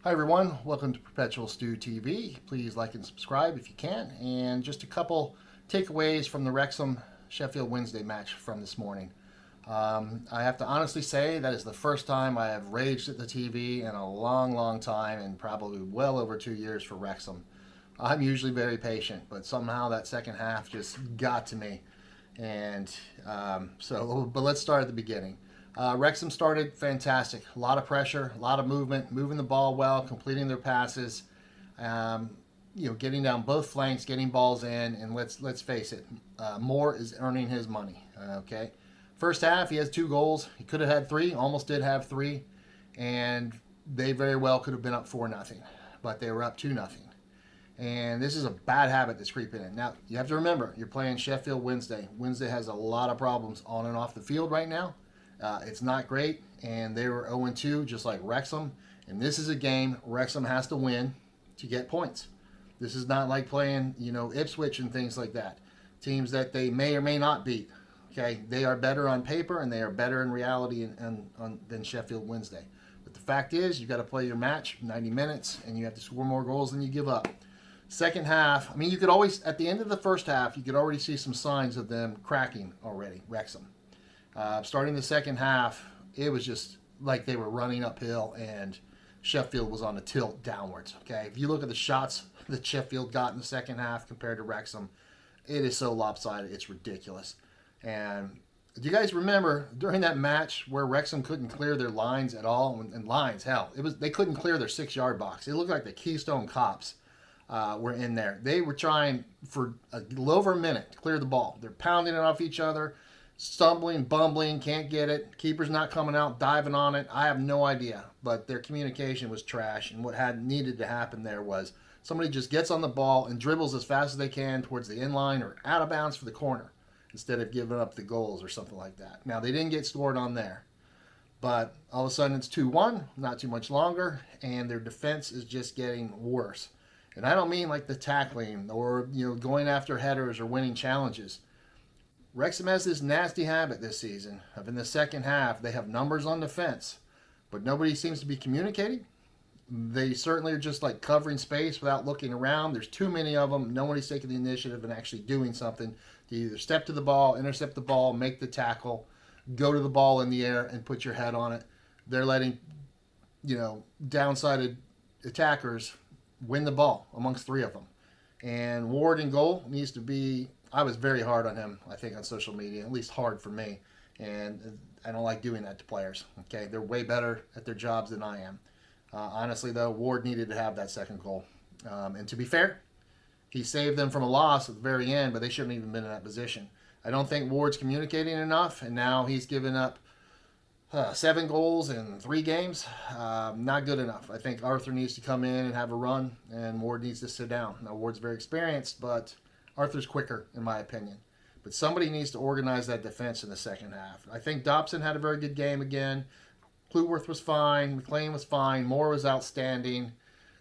Hi everyone, welcome to Perpetual Stew TV. Please like and subscribe if you can. And just a couple takeaways from the Wrexham Sheffield Wednesday match from this morning. I have to honestly say that is the first time I have raged at the TV in a long time, and probably well over 2 years for Wrexham. I'm usually very patient, but somehow that second half just got to me. But let's start at the beginning. Wrexham started fantastic. A lot of pressure, a lot of movement, moving the ball well, completing their passes, getting down both flanks, getting balls in, and let's face it, Moore is earning his money. Okay, first half he has 2 goals. He could have had 3, almost did have 3, and they very well could have been up 4-0, but they were up 2-0. And this is a bad habit that's creeping in. Now, you have to remember, you're playing Sheffield Wednesday. Wednesday has a lot of problems on and off the field right now. It's not great, and they were 0-2, just like Wrexham. And this is a game Wrexham has to win to get points. This is not like playing, Ipswich and things like that. Teams that they may or may not beat. Okay, they are better on paper, and they are better in reality than Sheffield Wednesday. But the fact is, you've got to play your match 90 minutes, and you have to score more goals than you give up. Second half, you could always, at the end of the first half, you could already see some signs of them cracking already, Wrexham. Starting the second half, it was just like they were running uphill and Sheffield was on a tilt downwards. Okay, if you look at the shots that Sheffield got in the second half compared to Wrexham, it is so lopsided, it's ridiculous. And do you guys remember during that match where Wrexham couldn't clear their lines at all? And lines, hell, they couldn't clear their 6-yard box. It looked like the Keystone Cops were in there. They were trying for a little over a minute to clear the ball. They're pounding it off each other, stumbling, bumbling, can't get it. Keeper's not coming out, diving on it. I have no idea, but their communication was trash. And what had needed to happen there was somebody just gets on the ball and dribbles as fast as they can towards the end line or out of bounds for the corner instead of giving up the goals or something like that. Now, they didn't get scored on there, but all of a sudden it's 2-1, not too much longer, and their defense is just getting worse. And I don't mean like the tackling or going after headers or winning challenges. Wrexham has this nasty habit this season of in the second half they have numbers on defense, but nobody seems to be communicating. They certainly are just like covering space without looking around. There's too many of them. Nobody's taking the initiative and actually doing something to either step to the ball, intercept the ball, make the tackle, go to the ball in the air and put your head on it. They're letting, downsided attackers win the ball amongst 3 of them. And Ward in goal needs to be, I was very hard on him, I think, on social media, at least hard for me. And I don't like doing that to players. Okay, they're way better at their jobs than I am. Honestly, though, Ward needed to have that second goal. And to be fair, he saved them from a loss at the very end, but they shouldn't have even been in that position. I don't think Ward's communicating enough, and now he's given up 7 goals in 3 games. Not good enough. I think Arthur needs to come in and have a run, and Ward needs to sit down. Now, Ward's very experienced, but Arthur's quicker, in my opinion. But somebody needs to organize that defense in the second half. I think Dobson had a very good game again. Kluworth was fine. McLean was fine. Moore was outstanding.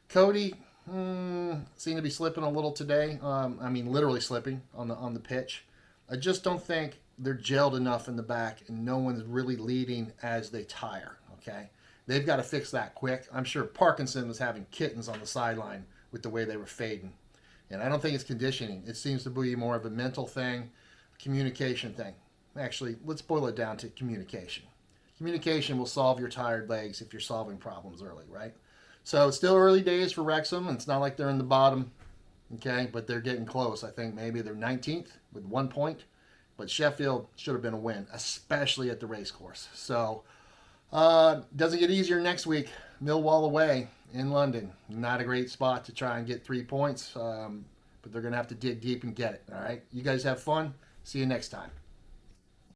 Cody seemed to be slipping a little today. Literally slipping on the pitch. I just don't think they're gelled enough in the back, and no one's really leading as they tire. Okay, they've got to fix that quick. I'm sure Parkinson was having kittens on the sideline with the way they were fading. And I don't think it's conditioning. It seems to be more of a mental thing, communication thing. Actually, let's boil it down to communication. Communication will solve your tired legs if you're solving problems early, right? So it's still early days for Wrexham. It's not like they're in the bottom, okay? But they're getting close. I think maybe they're 19th with 1 point. But Sheffield should have been a win, especially at the race course. So doesn't get easier next week. Millwall away in London. Not a great spot to try and get 3 points, but they're going to have to dig deep and get it. All right? You guys have fun. See you next time.